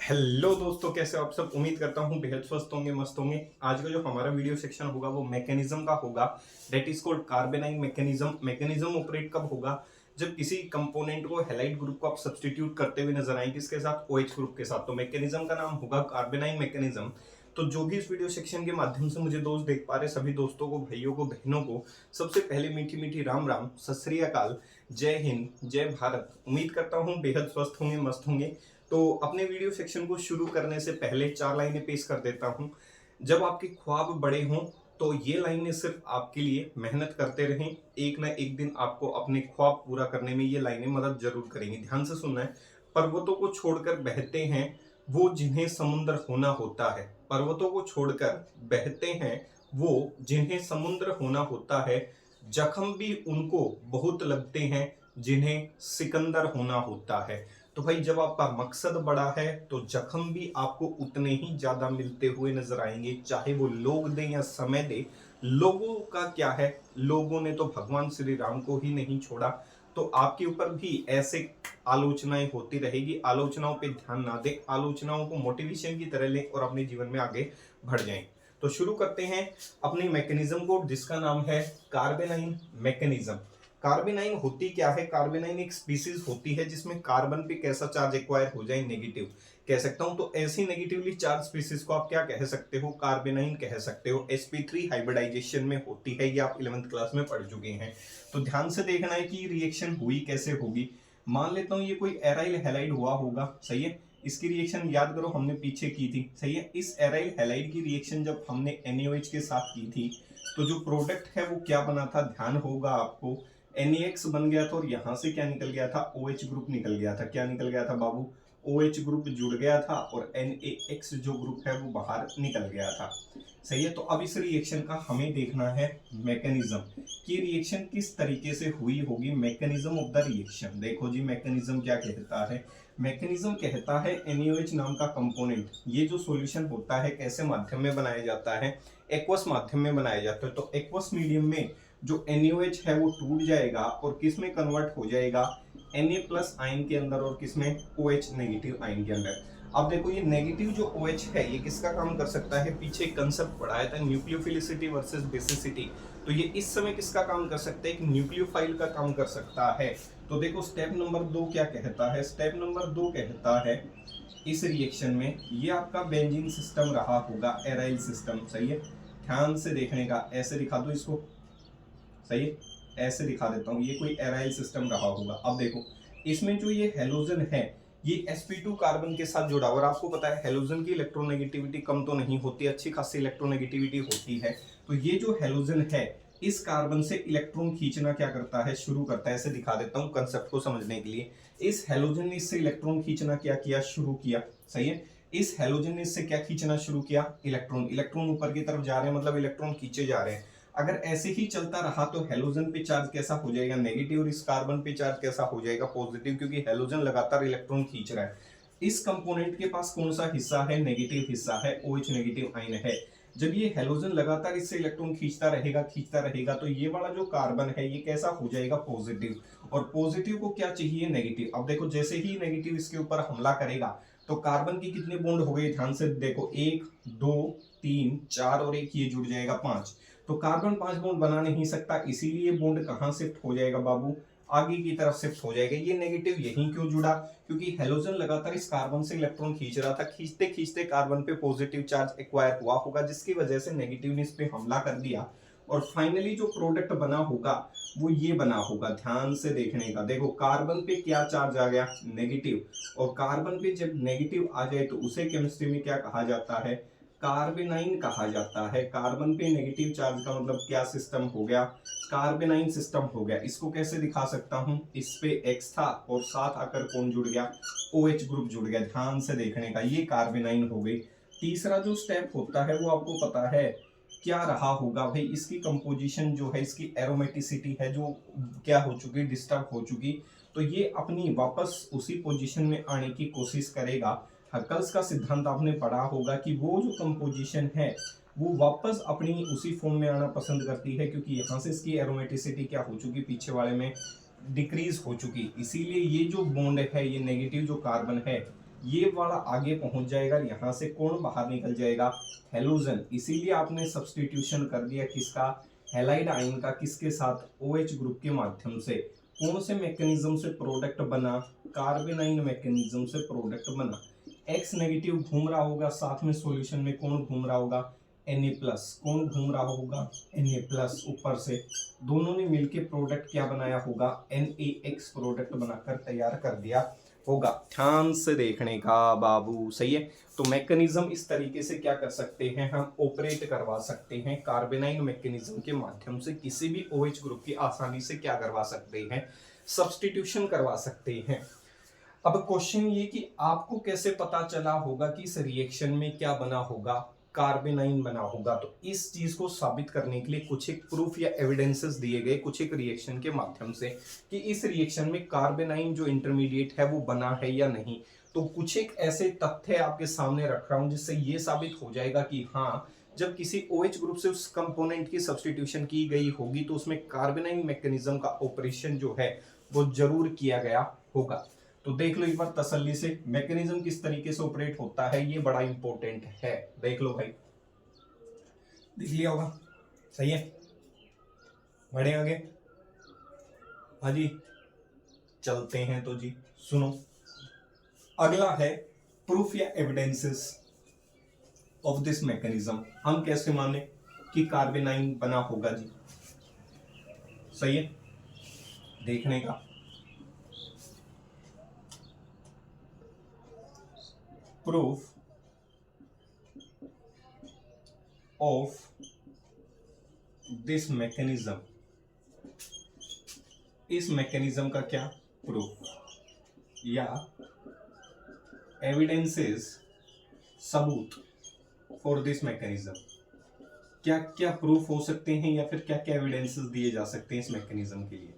Hello दोस्तों, कैसे हो आप सब। उम्मीद करता हूँ बेहद स्वस्थ होंगे, मस्त होंगे। आज का जो हमारा वीडियो सेक्शन होगा वो मैकेनिज्म का होगा। That is called carbanion mechanism. Mechanism operate कब होगा? जब किसी कंपोनेंट को हैलाइड ग्रुप को आप सब्सटीट्यूट करते हुए नजर आए, किसके साथ? OH ग्रुप के साथ। तो मैकेनिज्म का नाम होगा कार्बेनाइन मैकेनिज्म। तो जो भी इस वीडियो सेक्शन के माध्यम से मुझे दोस्त देख पा रहे, सभी दोस्तों को, भाइयों को, बहनों को सबसे पहले मीठी मीठी राम राम, सत श्री अकाल, जय हिंद, जय भारत। उम्मीद करता हूँ बेहद स्वस्थ होंगे, मस्त होंगे। तो अपने वीडियो सेक्शन को शुरू करने से पहले चार लाइनें पेश कर देता हूं। जब आपके ख्वाब बड़े हों तो ये लाइनें सिर्फ आपके लिए, मेहनत करते रहें, एक ना एक दिन आपको अपने ख्वाब पूरा करने में ये लाइनें मदद जरूर करेंगी। ध्यान से सुनना है। पर्वतों को छोड़कर बहते हैं वो जिन्हें समुद्र होना होता है। पर्वतों को छोड़कर बहते हैं वो जिन्हें समुद्र होना होता है। जख्म भी उनको बहुत लगते हैं जिन्हें सिकंदर होना होता है। तो भाई, जब आपका मकसद बड़ा है तो जख्म भी आपको उतने ही ज्यादा मिलते हुए नजर आएंगे, चाहे वो लोग दें या समय दे। लोगों का क्या है, लोगों ने तो भगवान श्री राम को ही नहीं छोड़ा। तो आपके ऊपर भी ऐसे आलोचनाएं होती रहेगी। आलोचनाओं पे ध्यान ना दें, आलोचनाओं को मोटिवेशन की तरह लें और अपने जीवन में आगे बढ़ जाएं। तो शुरू करते हैं अपनी मैकेनिज्म को, जिसका नाम है कार्बेनाइन मैकेनिज्म। कार्बेनाइन होती क्या है? कार्बेनाइन एक स्पीसीज होती है जिसमें कार्बन पे कैसा चार्ज एक्वायर हो जाए, नेगेटिव कह सकता हूं। तो ऐसी नेगेटिवली चार्ज स्पीसीज को आप क्या कह सकते हो? कार्बेनाइन कह सकते हो। sp3 हाइब्रिडाइजेशन में होती है, ये आप 11th क्लास में पढ़ चुके हैं। तो ध्यान से देखना है कि रिएक्शन हुई कैसे होगी। मान लेता हूं ये कोई एराइल हैलाइड हुआ होगा, सही है। इसकी रिएक्शन याद करो, हमने पीछे की थी, सही है। इस एराइल हैलाइड की रिएक्शन जब हमने NaOH के साथ की थी तो जो प्रोडक्ट है वो क्या बना था? ध्यान होगा आपको, NaX बन गया था और यहां से क्या निकल गया था? OH ग्रुप निकल गया था। क्या निकल गया था बाबू? OH ग्रुप जुड़ गया था और NaX जो ग्रुप है वो बाहर निकल गया था, सही है। तो अब इस रिएक्शन का हमें देखना है मैकेनिज्म कि रिएक्शन किस तरीके से हुई होगी। मैकेनिज्म ऑफ द रिएक्शन देखो जी, मैकेनिज्म क्या कहता है? मैकेनिज्म कहता है NaOH नाम का कंपोनेंट, ये जो सॉल्यूशन होता है कैसे माध्यम में बनाया जाता है? एक्वस माध्यम में बनाया जाता है। तो एक्वस मीडियम में जो NaOH है वो टूट जाएगा और किस में कन्वर्ट हो जाएगा? Na प्लस आयन के अंदर और किसमें? OH नेगेटिव आयन के अंदर। अब देखो, ये नेगेटिव जो OH है ये किसका काम कर सकता है? पीछे कंसेप्ट पढ़ाया था, न्यूक्लियोफिलिसिटी वर्सेस बेसिसिटी। तो ये इस समय किसका काम कर सकता है? एक न्यूक्लियोफाइल का काम कर सकता है। तो देखो, स्टेप नंबर 2 क्या कहता है? स्टेप नंबर 2 कहता है इस रिएक्शन में ये आपका बेंजीन सिस्टम रहा होगा, एराइल सिस्टम, सही है। ध्यान से देखने का, ऐसे दिखा दो इसको, सही है। ऐसे दिखा देता हूं, ये कोई एराइल सिस्टम रहा होगा। अब देखो, इसमें जो ये हेलोजन है ये sp2 कार्बन के साथ जुड़ा, और आपको पता है हेलोजन की इलेक्ट्रोनेगेटिविटी कम तो नहीं होती, अच्छी खासी इलेक्ट्रोनेगेटिविटी होती है। तो ये जो हेलोजन है इस कार्बन से इलेक्ट्रॉन खींचना क्या करता है? शुरू करता है। ऐसे दिखा देता हूं कंसेप्ट को समझने के लिए। इस हेलोजन ने इससे इलेक्ट्रॉन खींचना क्या किया? शुरू किया, सही है। इस हेलोजन ने इससे क्या खींचना शुरू किया? इलेक्ट्रॉन। इलेक्ट्रॉन ऊपर की तरफ जा रहे हैं, मतलब इलेक्ट्रॉन खींचे जा रहे हैं। अगर ऐसे ही चलता रहा तो हेलोजन पे चार्ज कैसा हो जाएगा? नेगेटिव। और इस कार्बन पे चार्ज कैसा हो जाएगा? पॉजिटिव, क्योंकि हेलोजन लगातार इलेक्ट्रॉन खींच रहा है। इस कंपोनेंट के पास कौन सा हिस्सा है? नेगेटिव हिस्सा है, OH नेगेटिव आयन है। जब ये हेलोजन लगातार इससे इलेक्ट्रॉन खींचता रहेगा तो ये वाला जो कार्बन है ये कैसा हो जाएगा? पॉजिटिव। और पॉजिटिव को क्या चाहिए? नेगेटिव। अब देखो, जैसे ही नेगेटिव इसके ऊपर हमला करेगा तो कार्बन की कितने बॉन्ड हो गए? ध्यान से देखो, 1 2 3 4 और एक ये जुड़ जाएगा 5। तो कार्बन 5 बॉन्ड बना नहीं सकता, इसीलिए बॉन्ड कहां शिफ्ट हो जाएगा बाबू? आगे की तरफ शिफ्ट हो जाएगा। ये नेगेटिव यहीं क्यों जुड़ा? क्योंकि हेलोजन लगातार इस कार्बन से इलेक्ट्रॉन खींच रहा था, खींचते खींचते कार्बन पे पॉजिटिव चार्ज एक्वायर हुआ होगा, जिसकी वजह से नेगेटिव ने इस पे हमला कर दिया और फाइनली जो प्रोडक्ट बना होगा वो ये बना होगा। ध्यान से देखने का, देखो कार्बन पे क्या चार्ज आ गया? नेगेटिव। और कार्बन पे जब नेगेटिव आ जाए तो उसे केमिस्ट्री में क्या कहा जाता है? कार्बेनाइन कहा जाता है। कार्बन पे नेगेटिव चार्ज का मतलब क्या सिस्टम हो गया? कार्बेनाइन सिस्टम हो गया। इसको कैसे दिखा सकता हूं? इस पे X था और साथ आकर कौन जुड़ गया? OH ग्रुप जुड़ गया। ध्यान से देखने का, ये कार्बेनाइन हो गई। तीसरा जो स्टेप होता है वो आपको पता है क्या रहा होगा भाई? इसकी कंपोजिशन जो है, इसकी एरोमेटिसिटी है जो क्या हो चुकी? डिस्टर्ब हो चुकी। तो ये अपनी वापस उसी पोजीशन में आने की कोशिश करेगा। हक्कल्स का सिद्धांत आपने पढ़ा होगा कि वो जो कंपोजिशन है वो वापस अपनी उसी फॉर्म में आना पसंद करती है, क्योंकि यहाँ से इसकी एरोमेटिसिटी क्या हो चुकी? पीछे वाले में डिक्रीज हो चुकी। इसीलिए ये जो बॉन्ड है, ये नेगेटिव जो कार्बन है ये वाला आगे पहुंच जाएगा, यहाँ से कौन बाहर निकल जाएगा, हेलोजन। इसीलिए आपने सब्स्टिट्यूशन कर दिया किसका, हैलाइड आयन का, किसके साथ, OH ग्रुप के माध्यम से। कौन से मैकेनिज्म से प्रोडक्ट बना, कार्बेनाइन मैकेनिज्म से प्रोडक्ट बना। X नेगेटिव घूम रहा होगा, साथ में सॉल्यूशन में कौन घूम रहा होगा, Na प्लस। कौन घूम रहा होगा, Na प्लस ऊपर से। दोनों ने मिलके प्रोडक्ट क्या बनाया होगा, NaX प्रोडक्ट बनाकर तैयार कर दिया होगा। ध्यान से देखने का बाबू, सही है। तो मैकेनिज्म इस तरीके से क्या कर सकते हैं, हम ऑपरेट करवा सकते हैं कार्बेनाइन मैकेनिज्म के माध्यम से। किसी भी OH ग्रुप की आसानी से क्या करवा सकते हैं, सब्स्टिट्यूशन करवा सकते हैं। अब क्वेश्चन ये कि आपको कैसे पता चला होगा कि इस रिएक्शन में क्या बना होगा, कार्बेनाइन बना होगा। तो इस चीज को साबित करने के लिए कुछ एक प्रूफ या एविडेंसेस दिए गए कुछ एक रिएक्शन के माध्यम से कि इस रिएक्शन में कार्बेनाइन जो इंटरमीडिएट है वो बना है या नहीं। तो कुछ एक ऐसे तथ्य आपके सामने रख रहा हूं जिससे ये साबित हो जाएगा कि हाँ, जब किसी OH ग्रुप से उस कंपोनेंट की सब्स्टिट्यूशन की गई होगी तो उसमें कार्बेनाइन मैकेनिज्म का ऑपरेशन जो है वो जरूर किया गया होगा। तो देख लो एक बार तसल्ली से, मैकेनिज्म किस तरीके से ऑपरेट होता है, ये बड़ा इंपॉर्टेंट है। देख लो भाई, देख लिया होगा, सही है। बढ़े आगे, हाँ जी, चलते हैं। तो जी सुनो, अगला है प्रूफ या एविडेंसेस ऑफ दिस मैकेनिज्म। हम कैसे माने कि कार्बेनाइन बना होगा जी, सही है, देखने का। प्रूफ ऑफ दिस मैकेनिज्म, इस मैकेनिज्म का क्या प्रूफ या एविडेंसेस, सबूत फॉर दिस मैकेनिज्म। क्या क्या प्रूफ हो सकते हैं या फिर क्या क्या एविडेंसेस दिए जा सकते हैं इस मैकेनिज्म के लिए।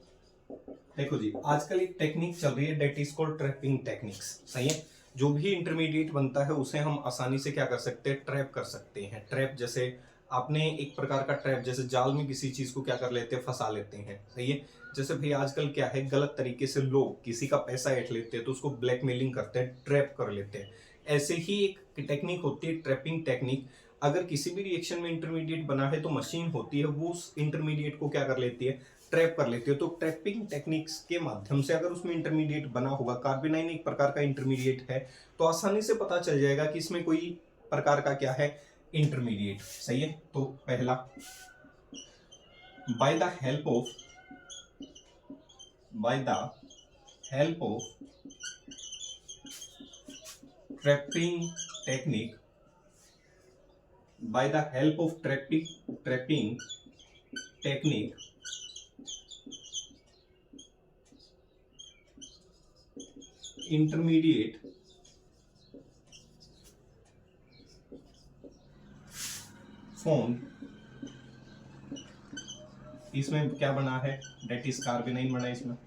देखो जी, आजकल एक टेक्निक चल रही है, that is called trapping techniques, सही है। जो भी इंटरमीडिएट बनता है उसे हम आसानी से क्या कर सकते हैं, ट्रैप कर सकते हैं। ट्रैप जैसे आपने एक प्रकार का ट्रैप, जैसे जाल में किसी चीज को क्या कर लेते हैं, फंसा लेते हैं, सही है। जैसे भाई आजकल क्या है, गलत तरीके से लोग किसी का पैसा ऐंठ लेते हैं तो उसको ब्लैकमेलिंग करते हैं, ट्रैप कर लेते हैं। ऐसे ही एक टेक्निक होती है ट्रैपिंग टेक्निक। अगर किसी भी रिएक्शन में इंटरमीडिएट बना है तो मशीन होती है वो उस इंटरमीडिएट को क्या कर लेती है, ट्रैप कर लेती है। तो ट्रैपिंग टेक्निक्स के माध्यम से अगर उसमें इंटरमीडिएट बना होगा, कार्बेनाइन एक प्रकार का इंटरमीडिएट है, तो आसानी से पता चल जाएगा कि इसमें कोई प्रकार का क्या है, इंटरमीडिएट, सही है। तो पहला, by the help of trapping technique, by the help of trapping technique, intermediate formed, इसमें क्या बना है, डेट इज कार्बेनाइन बना है इसमें।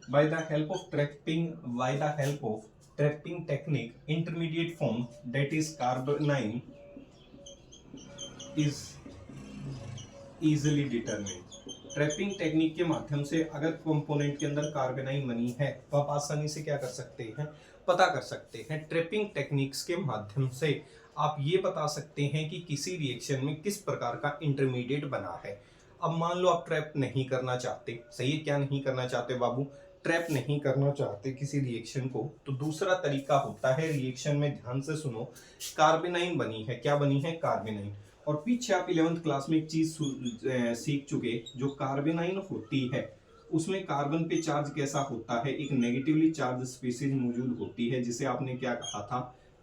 by the help of trapping technique, intermediate form that is कार्बेनाइन is easily determined। Trapping technique के माध्यम से अगर कंपोनेंट के अंदर कार्बेनाइन बनी है तो आप आसानी से क्या कर सकते हैं, पता कर सकते हैं। ट्रैपिंग टेक्निक्स के माध्यम से आप ये बता सकते हैं कि किसी रिएक्शन में किस प्रकार का इंटरमीडिएट बना है। अब मान लो आप ट्रैप नहीं करना चाहते, सही है, क्या नहीं करना चाहते बाबू, ट्रैप नहीं करना चाहते किसी रिएक्शन को, तो दूसरा तरीका होता है, रिएक्शन में ध्यान से सुनो, कार्बेनाइन बनी है, क्या बनी है, कार्बेनाइन। और पीछे आप 11वीं क्लास में एक चीज सीख चुके, जो कार्बेनाइन होती है उसमें कार्बन पे चार्ज कैसा होता है, एक नेगेटिवली चार्ज स्पीशीज मौजूद होती है जिसे आपने क्या कहा था,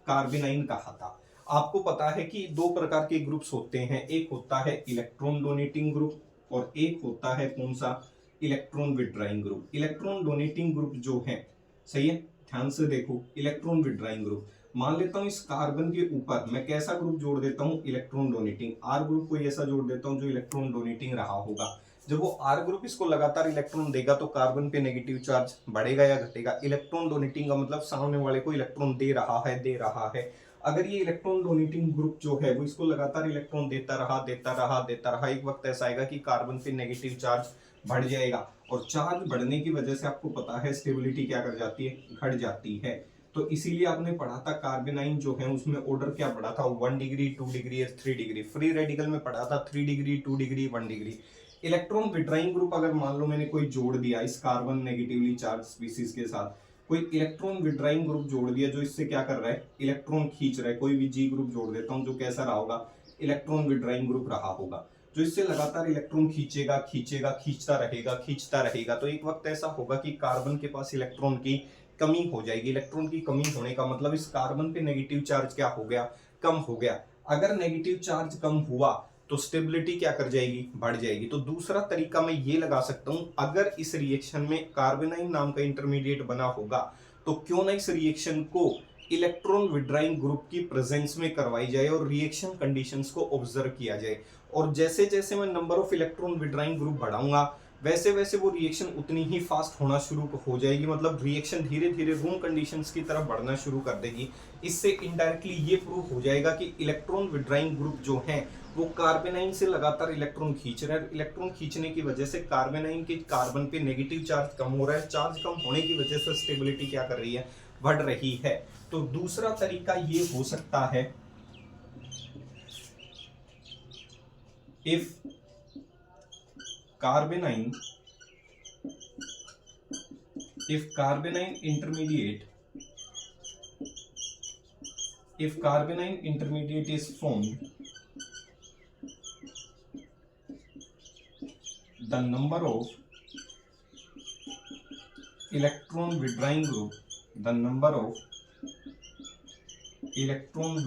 कार्बेनाइन कहा था। आपको पता है कि दो प्रकार के ग्रुप्स होते हैं, एक होता है इलेक्ट्रॉन डोनेटिंग ग्रुप और एक होता है कौन सा, electron withdrawing group. Electron donating group जो है, सही है, ध्यान से देखो, इलेक्ट्रॉन विड्राइंग ग्रुप, मान लेता हूं इस कार्बन के ऊपर मैं कैसा ग्रुप जोड़ देता हूं, इलेक्ट्रॉन डोनेटिंग, आर ग्रुप को ऐसा जोड़ देता हूं जो इलेक्ट्रॉन डोनेटिंग रहा होगा। जब वो आर ग्रुप इसको लगातार इलेक्ट्रॉन देगा तो कार्बन पे नेगेटिव चार्ज बढ़ेगा या घटेगा। इलेक्ट्रॉन डोनेटिंग का मतलब सामने वाले को इलेक्ट्रॉन दे रहा है। अगर ये इलेक्ट्रॉन डोनेटिंग ग्रुप जो है वो इसको लगातार इलेक्ट्रॉन देता रहा, एक वक्त ऐसा आएगा कि कार्बन पे नेगेटिव चार्ज बढ़ जाएगा, और चार्ज बढ़ने की वजह से आपको पता है स्टेबिलिटी क्या कर जाती है, घट जाती है। तो इसीलिए आपने पढ़ा था कार्बेनाइन जो है उसमें ऑर्डर क्या पढ़ा था, 1 degree, 2 degree, 3 degree. Free radical में पढ़ा था 3 degree, 2 degree, 1 degree. Electron withdrawing group अगर मान लो मैंने कोई जोड़ दिया इस कार्बन नेगेटिवली चार्ज स्पीसीज के साथ, कोई इलेक्ट्रॉन विड्राइंग ग्रुप जोड़ दिया जो इससे क्या कर रहा है, इलेक्ट्रॉन खींच रहा है, कोई भी जी ग्रुप जोड़ देता हूं जो कैसा रहा होगा, इलेक्ट्रॉन विड्राइंग ग्रुप रहा होगा, जो इससे लगातार इलेक्ट्रॉन खींचेगा खींचेगा खींचता रहेगा खींचता रहेगा। तो एक वक्त ऐसा होगा कि कार्बन के पास इलेक्ट्रॉन की कमी हो जाएगी। इलेक्ट्रॉन की कमी होने का मतलब इस कार्बन पे नेगेटिव चार्ज क्या हो गया, कम हो गया। अगर नेगेटिव चार्ज कम हुआ तो स्टेबिलिटी क्या कर जाएगी, बढ़ जाएगी। तो दूसरा तरीका मैं ये लगा सकता हूं, अगर इस रिएक्शन में कार्बेनाइन नाम का इंटरमीडिएट बना होगा तो क्यों ना इस रिएक्शन को इलेक्ट्रॉन विड्राइंग ग्रुप की प्रेजेंस में करवाई जाए और रिएक्शन कंडीशंस को ऑब्जर्व किया जाए। और जैसे जैसे मैं number of electron withdrawing group बढ़ाऊंगा वैसे वैसे वो रिएक्शन उतनी ही फास्ट होना शुरू हो जाएगी, मतलब रिएक्शन धीरे धीरे रूम कंडीशंस की तरफ बढ़ना शुरू कर देगी। इससे इनडायरेक्टली ये प्रूव हो जाएगा कि इलेक्ट्रॉन विड्राइंग ग्रुप जो है वो कार्बेनाइन से लगातार इलेक्ट्रॉन खींच रहे हैं। इलेक्ट्रॉन खींचने की वजह से कार्बेनाइन के कार्बन पे नेगेटिव चार्ज कम हो रहा है, चार्ज कम होने की वजह से स्टेबिलिटी क्या कर रही है, बढ़ रही है। तो दूसरा तरीका ये हो सकता है, if कार्बेनाइन intermediate is formed, the number of electron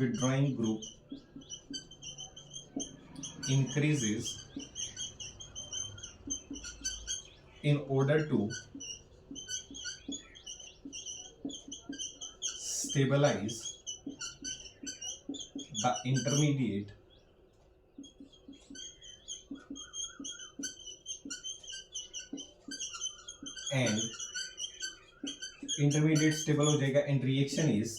withdrawing group increases in order to stabilize the intermediate stable हो जाएगा and reaction is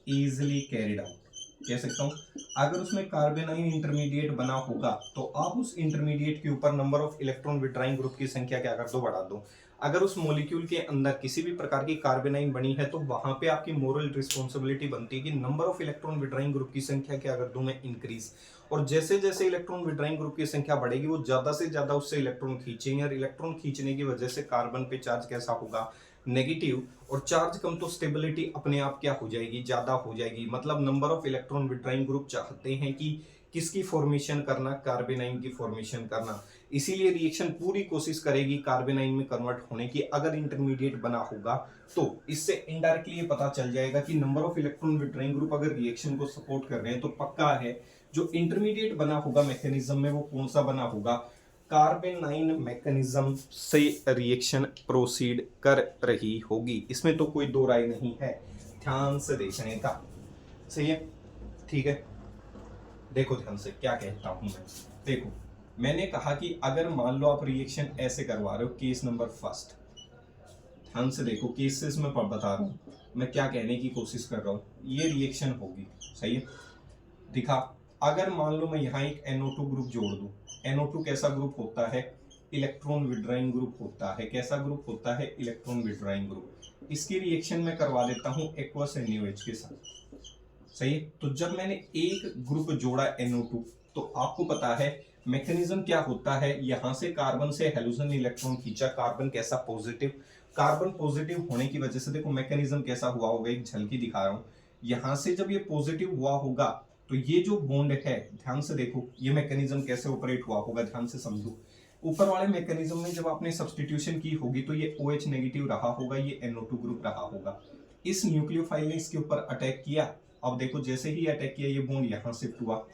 easily carried out. कह सकता हूं अगर उसमें कार्बेनाइन इंटरमीडिएट बना होगा तो आप उस इंटरमीडिएट के ऊपर number of electron withdrawing group की संख्या क्या कर दो, बढ़ा दो। अगर उस मॉलिक्यूल के अंदर किसी भी प्रकार की कार्बेनाइन बनी है तो वहां पे आपकी मोरल रिस्पॉन्सिबिलिटी बनती है कि number of electron withdrawing group की संख्या क्या कर दूं मैं, इंक्रीज। और जैसे जैसे इलेक्ट्रॉन विड्राइंग ग्रुप की संख्या बढ़ेगी वो ज्यादा से ज्यादा उससे इलेक्ट्रॉन खींचेंगे, और इलेक्ट्रॉन खींचने की वजह से कार्बन पे चार्ज कैसा होगा, नेगेटिव। और चार्ज कम तो स्टेबिलिटी अपने आप क्या हो जाएगी, ज्यादा हो जाएगी। मतलब number of electron withdrawing group चाहते हैं कि किसकी फॉर्मेशन करना, कार्बेनाइन की फॉर्मेशन करना। इसीलिए रिएक्शन पूरी कोशिश करेगी कार्बेनाइन में कन्वर्ट होने की। अगर इंटरमीडिएट बना होगा तो इससे इनडायरेक्टली ये पता चल जाएगा कि number of electron withdrawing group अगर रिएक्शन को सपोर्ट कर रहे हैं तो पक्का है जो इंटरमीडिएट बना होगा मैकेनिज्म में वो कौन सा बना होगा, कार्बेनाइन मैकेनिज्म से रिएक्शन प्रोसीड कर रही होगी। इसमें तो कोई दो राय नहीं है, ध्यान से देखने का। सही है, ठीक है। देखो ध्यान से क्या कहता हूं मैं। देखो मैंने कहा कि अगर मान लो आप रिएक्शन ऐसे करवा रहे हो, केस नंबर फर्स्ट, ध्यान से देखो केसेस में बता रहा हूं मैं क्या कहने की कोशिश कर रहा हूं। ये रिएक्शन होगी, सही है, दिखा। अगर मान लो मैं यहाँ एक NO2 ग्रुप जोड़ दूं, NO2 कैसा ग्रुप होता है, इलेक्ट्रॉन विड्राइंग ग्रुप होता है। कैसा ग्रुप होता है, इलेक्ट्रॉन विड्राइंग ग्रुप। इसकी रिएक्शन में करवा देता हूं एक्वस NaOH के साथ, सही है। तो जब मैंने एक ग्रुप जोड़ा NO2 तो आपको पता है मैकेनिज्म क्या होता है, यहां से कार्बन से हेलोजन इलेक्ट्रॉन खींचा, कार्बन कैसा पॉजिटिव, कार्बन पॉजिटिव होने की वजह से देखो मैकेनिज्म कैसा हुआ होगा, एक झलकी दिखा रहा हूं। यहां से जब ये पॉजिटिव हुआ होगा तो ये जो बॉन्ड है, ध्यान से देखो ये मैकेनिज्म कैसे ऑपरेट हुआ होगा, ध्यान से समझो। ऊपर वाले मैकेनिज्म में जब आपने सब्स्टिट्यूशन की होगी तो ये OH नेगेटिव रहा होगा, ये NO2 ग्रुप रहा होगा। इस न्यूक्लियोफाइल ने इसके ऊपर अटैक किया। अब देखो जैसे ही अटैक किया ये बॉन्ड यहाँ शिफ्ट हुआ,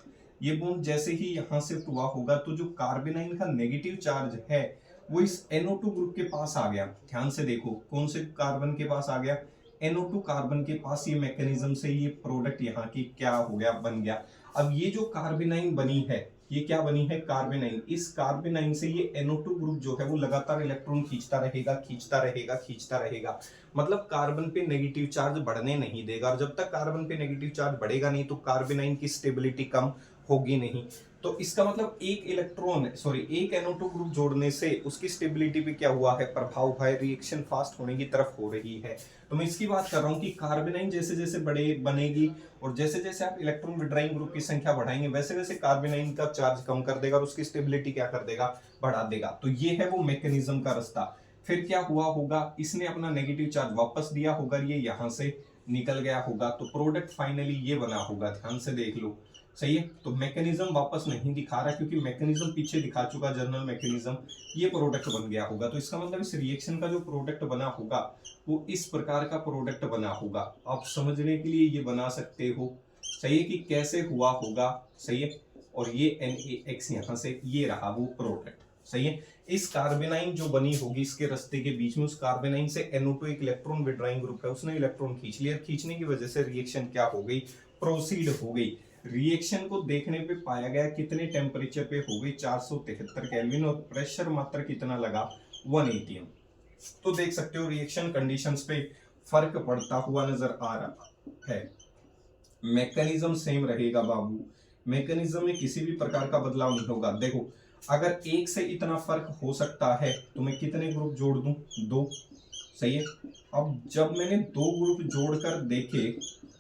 ये बॉन्ड जैसे ही यहाँ शिफ्ट हुआ होगा तो जो कार्बेनाइन का नेगेटिव चार्ज है वो इस NO2 ग्रुप के पास आ गया। ध्यान से देखो कौन से कार्बन के पास आ गया, NO2 कार्बन के पास। ये मैकेनिज्म से ये प्रोडक्ट यहाँ की क्या हो गया, बन गया। अब ये जो कार्बेनाइन बनी है ये क्या बनी है, कार्बेनाइन। इस कार्बेनाइन से ये NO2 ग्रुप जो है वो लगातार इलेक्ट्रॉन खींचता रहेगा खींचता रहेगा खींचता रहेगा। मतलब कार्बन पे नेगेटिव चार्ज बढ़ने नहीं देगा, और जब तक कार्बन पे नेगेटिव चार्ज बढ़ेगा नहीं तो कार्बेनाइन की स्टेबिलिटी कम होगी नहीं। तो इसका मतलब एक NO2 ग्रुप जोड़ने से उसकी स्टेबिलिटी पे क्या हुआ है, प्रभाव हुआ है, रिएक्शन फास्ट होने की तरफ हो रही है। तो मैं इसकी बात कर रहा हूँ कि कार्बेनाइन जैसे जैसे बड़े बनेगी और जैसे जैसे आप इलेक्ट्रॉन विड्राइंग ग्रुप की संख्या बढ़ाएंगे वैसे वैसे कार्बेनाइन का चार्ज कम कर देगा और उसकी स्टेबिलिटी क्या कर देगा, बढ़ा देगा। तो ये है वो मैकेनिज्म का रास्ता। फिर क्या हुआ होगा, इसने अपना नेगेटिव चार्ज वापस दिया होगा, ये यहां से निकल गया होगा, तो प्रोडक्ट फाइनली ये बना होगा। ध्यान से देख लो, सही है। तो मैकेनिज्म वापस नहीं दिखा रहा क्योंकि मैकेनिज्म पीछे दिखा चुका, जर्नल मैकेनिज्म। ये प्रोडक्ट बन गया होगा। तो इसका मतलब इस रिएक्शन का जो प्रोडक्ट बना होगा वो इस प्रकार का प्रोडक्ट बना होगा। आप समझने के लिए ये बना सकते हो, सही है, कि कैसे हुआ होगा, सही है। और ये NaX यहाँ से ये रहा वो प्रोडक्ट, सही है। इस कार्बेनाइन जो बनी होगी इसके रास्ते के बीच में, उस कार्बेनाइन से NO2 एक इलेक्ट्रॉन विड्राइंग ग्रुप है, उसने इलेक्ट्रॉन खींच लिया। खींचने की वजह से रिएक्शन क्या हो गई, प्रोसीड हो गई। रिएक्शन को देखने पे पाया गया कितने टेम्परेचर पे हो गई, 473 केल्विन, और प्रेशर मात्र कितना लगा, 1 atm। तो देख सकते हो रिएक्शन कंडीशंस पे फर्क पड़ता हुआ नजर आ रहा है। मैकेनिज्म सेम रहेगा बाबू, मैकेनिज्म में किसी भी प्रकार का बदलाव नहीं होगा। देखो अगर एक से इतना फर्क हो सकता है तो मैं कितने ग्रुप जोड़ दूं, 2, सही है। अब जब मैंने 2 ग्रुप जोड़कर देखे,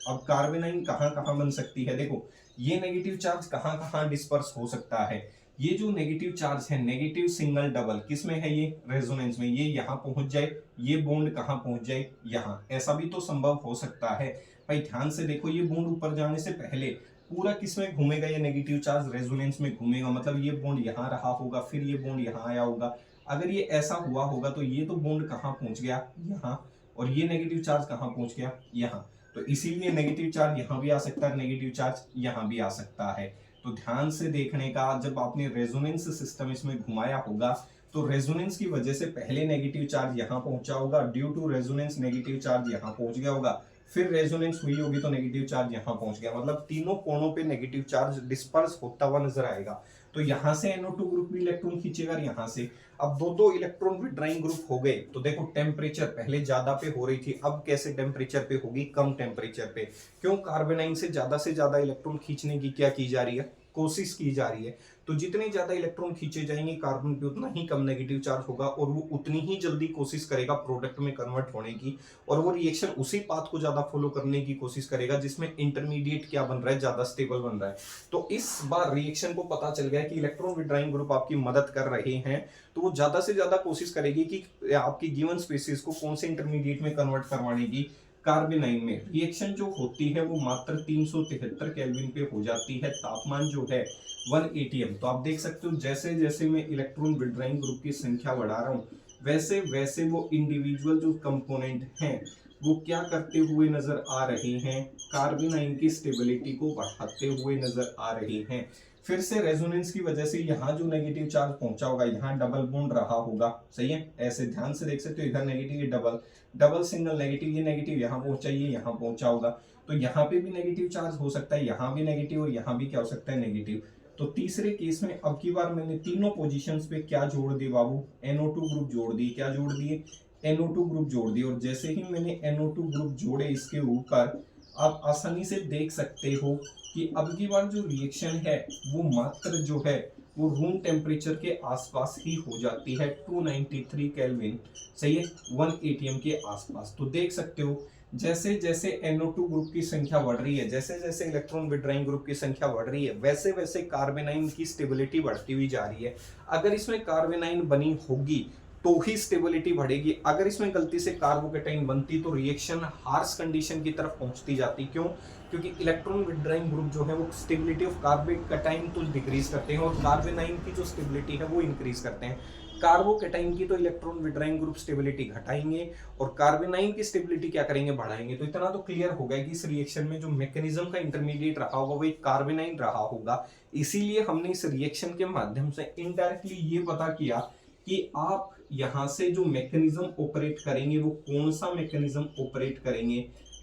अब कार्बेनाइन कहां कहां बन सकती है, देखो ये नेगेटिव चार्ज कहां कहां डिस्पर्स हो सकता है। ये जो नेगेटिव चार्ज है, नेगेटिव सिंगल डबल, किस में है, ये रेजोनेंस में, ये यहां पहुंच जाए, ये बॉन्ड कहां पहुंच जाए, यहां। ऐसा भी तो संभव हो सकता है भाई। ध्यान से देखो, ये बॉन्ड ऊपर जाने से पहले पूरा किस में घूमेगा, ये नेगेटिव चार्ज रेजोनेंस में घूमेगा, मतलब ये बॉन्ड यहाँ रहा होगा, फिर ये बॉन्ड यहाँ आया होगा। अगर ये ऐसा हुआ होगा तो ये तो बॉन्ड कहाँ पहुंच गया, यहाँ, और ये नेगेटिव चार्ज कहाँ पहुंच गया, यहाँ। तो इसीलिए नेगेटिव चार्ज यहाँ भी आ सकता है, नेगेटिव चार्ज यहाँ भी आ सकता है। तो ध्यान से देखने का, जब आपने रेजोनेंस सिस्टम इसमें घुमाया होगा तो रेजोनेंस की वजह से पहले नेगेटिव चार्ज यहाँ पहुंचा होगा, due to resonance negative charge यहाँ पहुंच गया होगा, फिर रेजोनेंस हुई होगी तो नेगेटिव चार्ज यहाँ पहुंच गया, मतलब तीनों कोणों पे नेगेटिव चार्ज डिस्पर्स होता हुआ नजर आएगा। तो यहाँ से NO2 ग्रुप भी इलेक्ट्रॉन खींचेगा, यहाँ से। अब दो इलेक्ट्रॉन विड्राइंग ग्रुप हो गए, तो देखो टेम्परेचर पहले ज्यादा पे हो रही थी, अब कैसे टेम्परेचर पे होगी, कम टेम्परेचर पे। क्यों, कार्बेनाइन से ज्यादा इलेक्ट्रॉन खींचने की क्या की जा रही है, कोशिश की जा रही है। तो जितने ज्यादा इलेक्ट्रॉन खींचे जाएंगे कार्बन पे उतना ही कम नेगेटिव चार्ज होगा और वो उतनी ही जल्दी कोशिश करेगा प्रोडक्ट में कन्वर्ट होने की, और वो रिएक्शन उसी पाथ को ज्यादा फॉलो करने की कोशिश करेगा जिसमें इंटरमीडिएट क्या बन रहा है, ज्यादा स्टेबल बन रहा है। तो इस बार रिएक्शन को पता चल गया कि इलेक्ट्रॉन विड्राइंग ग्रुप आपकी मदद कर रहे हैं, तो वो ज्यादा से ज्यादा कोशिश करेगी कि आपकी गिवन स्पीसीज को कौन से इंटरमीडिएट में कन्वर्ट करवाने की। कार्बेनाइन में रिएक्शन जो होती है वो मात्र 373 केल्विन पे हो जाती है, तापमान जो है 1 atm। तो आप देख सकते हो जैसे जैसे मैं इलेक्ट्रॉन विड्राइंग ग्रुप की संख्या बढ़ा रहा हूँ वैसे वैसे वो इंडिविजुअल जो कंपोनेंट हैं वो क्या करते हुए नजर आ रहे हैं, कार्बेनाइन की स्टेबिलिटी को बढ़ाते हुए नजर आ रहे हैं। फिर से रेजोनेंस की वजह से यहाँ जो नेगेटिव चार्ज पहुंचा होगा यहाँ डबल बॉन्ड रहा होगा, सही है। ऐसे ध्यान से देख सकते हो, इधर नेगेटिव, ये डबल, डबल सिंगल नेगेटिव, ये नेगेटिव यहाँ पहुंचा, ये यहाँ पहुंचा होगा। तो यहाँ पे भी नेगेटिव चार्ज हो सकता है, यहाँ भी नेगेटिव, और यहाँ भी क्या हो सकता है, नेगेटिव। तो तीसरे केस में अब की बार मैंने तीनों पोजीशंस पे क्या जोड़ दिए बाबू, NO2 ग्रुप जोड़ दिए। क्या जोड़ दिए, NO2 ग्रुप जोड़ दिए। और जैसे ही मैंने NO2 ग्रुप जोड़े इसके ऊपर, आप आसानी से देख सकते हो कि अब की बार जो रिएक्शन है वो मात्र जो है वो रूम टेम्परेचर के आसपास ही हो जाती है, 293 केल्विन, सही है, 1 atm के आसपास। तो देख सकते हो जैसे जैसे NO2 ग्रुप की संख्या बढ़ रही है, जैसे जैसे इलेक्ट्रॉन विड्राइंग ग्रुप की संख्या बढ़ रही है, वैसे वैसे कार्बेनाइन की स्टेबिलिटी बढ़ती हुई जा रही है। अगर इसमें कार्बेनाइन बनी होगी तो ही स्टेबिलिटी बढ़ेगी, अगर इसमें गलती से कार्बोकेटाइन बनती तो रिएक्शन हार्श कंडीशन की तरफ पहुंचती जाती। क्यों, क्योंकि इलेक्ट्रॉन विड्राइंग ग्रुप जो है वो स्टेबिलिटी ऑफ कार्बोकेटाइन तो डिक्रीज करते हैं और कार्बेनाइन की जो स्टेबिलिटी है वो इंक्रीज करते हैं। कार्बोकेटाइन की तो इलेक्ट्रॉन विड्राइंग ग्रुप स्टेबिलिटी घटाएंगे और कार्बेनाइन की स्टेबिलिटी क्या करेंगे, बढ़ाएंगे। तो इतना तो क्लियर हो गया कि इस रिएक्शन में जो मैकेनिज्म का इंटरमीडिएट रहा होगा वो एक कार्बेनाइन रहा होगा। इसीलिए हमने इस रिएक्शन के माध्यम से इनडायरेक्टली ये पता किया कि आप यहां से जो मैकेनिज्म ऑपरेट करेंगे वो कौन सा मैकेनिज्म ऑपरेट करेंगे,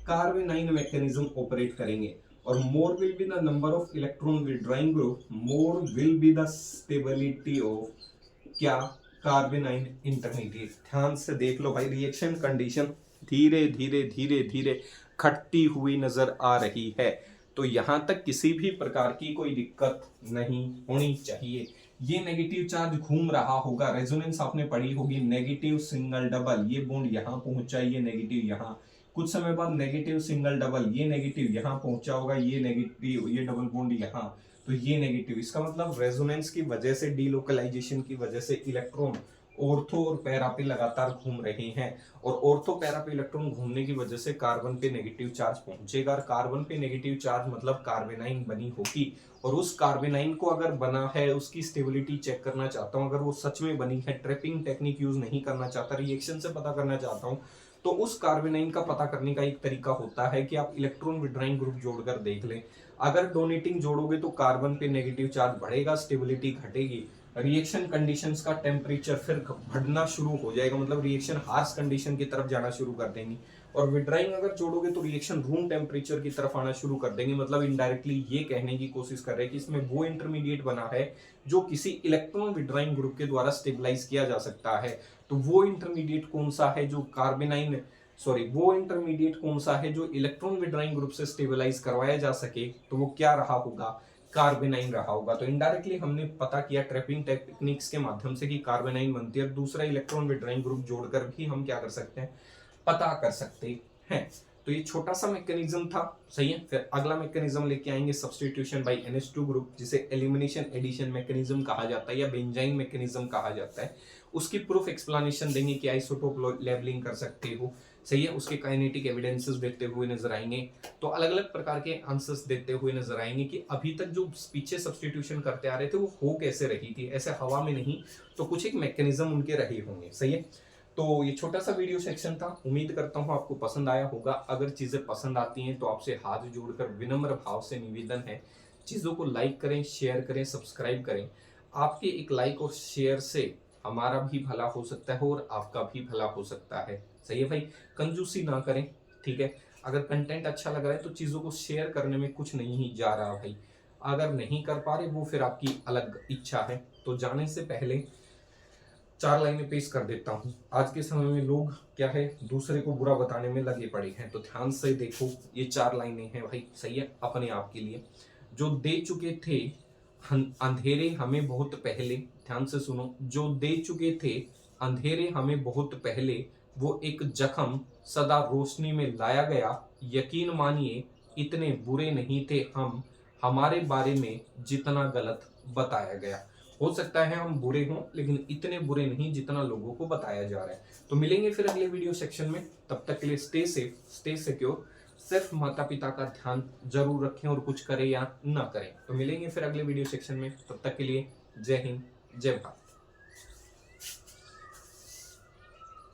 कार्बेनाइन मैकेनिज्म ऑपरेट करेंगे। और more will be the number of electron withdrawing group, more will be the stability of क्या, कार्बेनाइन इंटरमीडिएट। ध्यान से देख लो भाई, रिएक्शन कंडीशन धीरे धीरे धीरे धीरे घटती हुई नजर आ रही है। तो यहाँ तक किसी भी प्रकार की कोई दिक्कत नहीं होनी चाहिए। ये नेगेटिव चार्ज घूम रहा होगा, रेजोनेंस आपने पढ़ी होगी, नेगेटिव सिंगल डबल, ये बॉन्ड यहाँ पहुंचा, ये नेगेटिव यहाँ, कुछ समय बाद नेगेटिव सिंगल डबल, ये नेगेटिव यहाँ पहुंचा होगा, ये नेगेटिव, ये डबल बॉन्ड यहाँ, तो ये नेगेटिव। इसका मतलब रेजोनेंस की वजह से, डीलोकलाइजेशन की वजह से इलेक्ट्रॉन ऑर्थो और पैरा पे लगातार घूम रहे हैं, और ऑर्थो पैरा पे इलेक्ट्रॉन घूमने की वजह से कार्बन पे नेगेटिव चार्ज पहुंचेगा, और कार्बन पे नेगेटिव चार्ज मतलब कार्बेनाइन बनी होगी, और उस कार्बेनाइन को अगर बना है, उसकी स्टेबिलिटी चेक करना चाहता हूं, अगर वो सच में बनी है, ट्रैपिंग टेक्निक यूज नहीं करना चाहता, रिएक्शन से पता करना चाहता हूं, तो उस कार्बेनाइन का पता करने का एक तरीका होता है कि आप इलेक्ट्रॉन विड्रॉइंग ग्रुप जोड़कर देख लें। अगर डोनेटिंग जोड़ोगे तो कार्बन पे नेगेटिव चार्ज बढ़ेगा, स्टेबिलिटी घटेगी, रिएक्शन कंडीशंस का टेम्परेचर फिर बढ़ना शुरू हो जाएगा, मतलब रिएक्शन हार्श कंडीशन की तरफ जाना शुरू कर देंगी, और विड्राइंग अगर जोड़ोगे तो रिएक्शन रूम टेम्परेचर की तरफ आना शुरू कर देंगे। मतलब इनडायरेक्टली ये कहने की कोशिश कर रहे हैं कि इसमें वो इंटरमीडिएट बना है जो किसी इलेक्ट्रॉन विड्राइंग ग्रुप के द्वारा स्टेबलाइज किया जा सकता है। तो वो इंटरमीडिएट कौन सा है जो वो इंटरमीडिएट कौन सा है जो इलेक्ट्रॉन विड्राइंग ग्रुप से स्टेबलाइज करवाया जा सके, तो वो क्या रहा होगा, कार्बेनाइन रहा होगा। तो इनडायरेक्टली हमने पता किया ट्रैपिंग टेक्निक्स के माध्यम से कि कार्बेनाइन बनती है, दूसरा इलेक्ट्रॉन विड्रॉइंग ग्रुप जोड़कर भी हम क्या कर सकते हैं, पता कर सकते हैं। तो ये छोटा सा मैकेनिज्म था, सही है। फिर अगला मैकेनिज्म लेके आएंगे सब्स्टिट्यूशन बाय NH2 ग्रुप, जिसे एलिमिनेशन एडिशन मैकेनिज्म कहा जाता है या बेंजाइन मैकेनिज्म कहा जाता है। उसकी प्रूफ एक्सप्लेनेशन देंगे कि आइसोटोप लेबलिंग कर सकते हो, सही है। उसके काइनेटिक एविडेंसेस देते हुए नजर आएंगे, तो अलग अलग प्रकार के आंसर्स देते हुए नजर आएंगे कि अभी तक जो पीछे सब्स्टिट्यूशन करते आ रहे थे वो हो कैसे रही थी, ऐसे हवा में नहीं, तो कुछ एक मैकेनिज्म उनके रहे होंगे, सही है। तो ये छोटा सा वीडियो सेक्शन था, उम्मीद करता हूँ आपको पसंद आया होगा। अगर चीजें पसंद आती हैं तो आपसे हाथ जोड़कर विनम्र भाव से निवेदन है, चीजों को लाइक करें, शेयर करें, सब्सक्राइब करें। आपके एक लाइक और शेयर से हमारा भी भला हो सकता है और आपका भी भला हो सकता है, सही है भाई। कंजूसी ना करें, ठीक है। अगर कंटेंट अच्छा लग रहा है तो चीज़ों को शेयर करने में कुछ नहीं ही जा रहा भाई। अगर नहीं कर पा रहे वो फिर आपकी अलग इच्छा है। तो जाने से पहले 4 लाइनें पेश कर देता हूँ। आज के समय में लोग क्या है, दूसरे को बुरा बताने में लगे पड़े हैं, तो ध्यान से देखो, ये 4 लाइनें हैं भाई, सही है, अपने आप के लिए। जो दे चुके थे अंधेरे हमें बहुत पहले, ध्यान से सुनो, जो दे चुके थे अंधेरे हमें बहुत पहले, वो एक जख्म सदा रोशनी में लाया गया, यकीन मानिए इतने बुरे नहीं थे हम, हमारे बारे में जितना गलत बताया गया। हो सकता है हम बुरे हों, लेकिन इतने बुरे नहीं जितना लोगों को बताया जा रहा है। तो मिलेंगे फिर अगले वीडियो सेक्शन में, तब तक के लिए स्टे सेफ, स्टे सिक्योर। सिर्फ माता पिता का ध्यान जरूर रखें और कुछ करें या ना करें। तो मिलेंगे फिर अगले वीडियो सेक्शन में, तब तक के लिए जय हिंद, जय भारत।